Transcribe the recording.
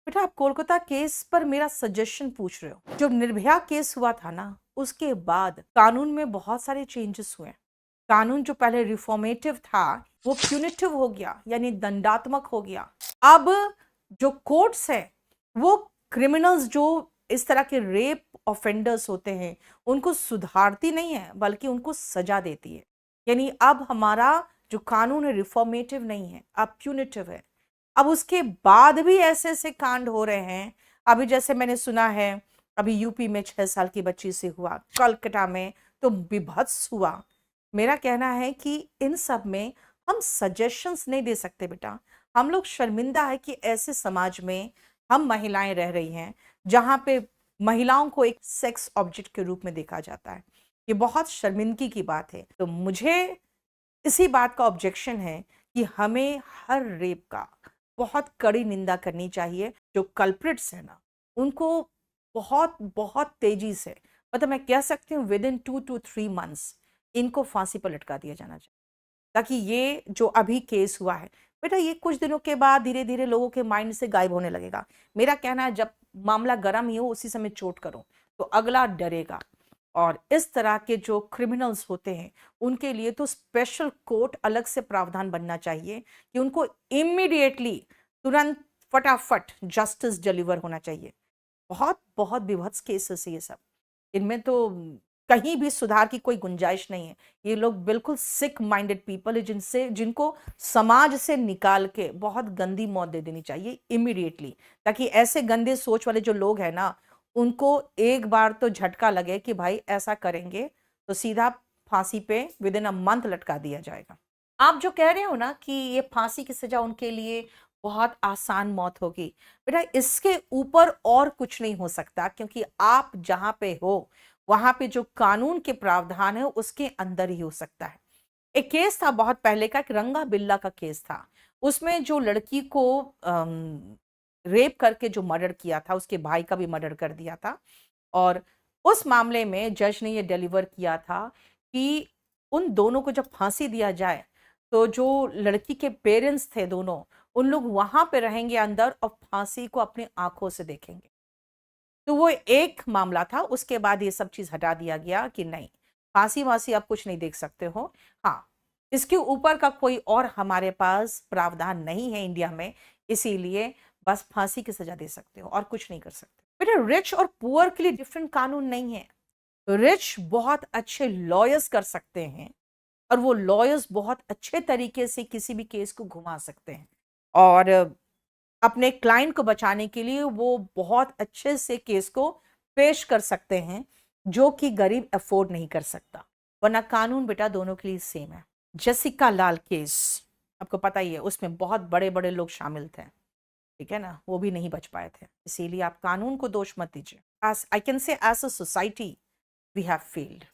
बेटा, आप कोलकाता केस पर मेरा सजेशन पूछ रहे हो। जब निर्भया केस हुआ था ना, उसके बाद कानून में बहुत सारे चेंजेस हुए। कानून जो पहले रिफॉर्मेटिव था वो प्यूनिटिव हो गया, यानी दंडात्मक हो गया। अब जो कोर्ट्स है वो क्रिमिनल्स जो इस तरह के रेप ऑफेंडर्स होते हैं उनको सुधारती नहीं है बल्कि उनको सजा देती है। यानी अब हमारा जो कानून है रिफॉर्मेटिव नहीं है, अब प्यूनिटिव है। अब उसके बाद भी ऐसे ऐसे कांड हो रहे हैं। अभी जैसे मैंने सुना है, अभी यूपी में 6 साल की बच्ची से हुआ, कलकत्ता में तो विभत्स हुआ। मेरा कहना है कि इन सब में हम सजेशंस नहीं दे सकते बेटा। हम लोग शर्मिंदा है कि ऐसे समाज में हम महिलाएं रह रही हैं जहां पे महिलाओं को एक सेक्स ऑब्जेक्ट के रूप में देखा जाता है। ये बहुत शर्मिंदगी की बात है। तो मुझे इसी बात का ऑब्जेक्शन है कि हमें हर रेप का बहुत कड़ी निंदा करनी चाहिए। जो कल्प्रिट्स है ना, उनको बहुत बहुत तेजी से, मतलब मैं कह सकती हूँ विद इन 2 to 3 months इनको फांसी पर लटका दिया जाना चाहिए, ताकि ये जो अभी केस हुआ है बेटा, ये कुछ दिनों के बाद धीरे धीरे लोगों के माइंड से गायब होने लगेगा। मेरा कहना है जब मामला गर्म ही हो उसी समय चोट करो तो अगला डरेगा। और इस तरह के जो क्रिमिनल्स होते हैं उनके लिए तो स्पेशल कोर्ट अलग से प्रावधान बनना चाहिए कि उनको इमीडिएटली, तुरंत, फटाफट जस्टिस डिलीवर होना चाहिए। बहुत बहुत विभत्स केसेस है ये सब। इनमें तो कहीं भी सुधार की कोई गुंजाइश नहीं है। ये लोग बिल्कुल सिक माइंडेड पीपल है जिनको समाज से निकाल के बहुत गंदी मौत दे देनी चाहिए इमीडिएटली, ताकि ऐसे गंदे सोच वाले जो लोग हैं ना, उनको एक बार तो झटका लगे कि भाई ऐसा करेंगे तो सीधा फांसी पे विद इन अ मंथ लटका दिया जाएगा। आप जो कह रहे हो ना कि ये फांसी की सजा उनके लिए बहुत आसान मौत होगी, बेटा इसके ऊपर और कुछ नहीं हो सकता, क्योंकि आप जहां पे हो वहां पे जो कानून के प्रावधान है उसके अंदर ही हो सकता है। एक केस था बहुत पहले का, एक रंगा बिल्ला का केस था। उसमें जो लड़की को रेप करके जो मर्डर किया था, उसके भाई का भी मर्डर कर दिया था। और उस मामले में जज ने ये डिलीवर किया था कि उन दोनों को जब फांसी दिया जाए तो जो लड़की के पेरेंट्स थे दोनों, उन लोग वहां पे रहेंगे अंदर और फांसी को अपनी आंखों से देखेंगे। तो वो एक मामला था। उसके बाद ये सब चीज हटा दिया गया कि नहीं, फांसी वासी आप कुछ नहीं देख सकते हो। हाँ, इसके ऊपर का कोई और हमारे पास प्रावधान नहीं है इंडिया में, इसीलिए बस फांसी की सजा दे सकते हो और कुछ नहीं कर सकते। बेटा, रिच और पुअर के लिए डिफरेंट कानून नहीं है। रिच बहुत अच्छे लॉयर्स कर सकते हैं और वो लॉयर्स बहुत अच्छे तरीके से किसी भी केस को घुमा सकते हैं, और अपने क्लाइंट को बचाने के लिए वो बहुत अच्छे से केस को पेश कर सकते हैं, जो कि गरीब अफोर्ड नहीं कर सकता। वरना कानून बेटा दोनों के लिए सेम है। जसिका लाल केस आपको पता ही है, उसमें बहुत बड़े बड़े लोग शामिल थे, ठीक है ना, वो भी नहीं बच पाए थे। इसीलिए आप कानून को दोष मत दीजिए। As I can say as a society we have failed.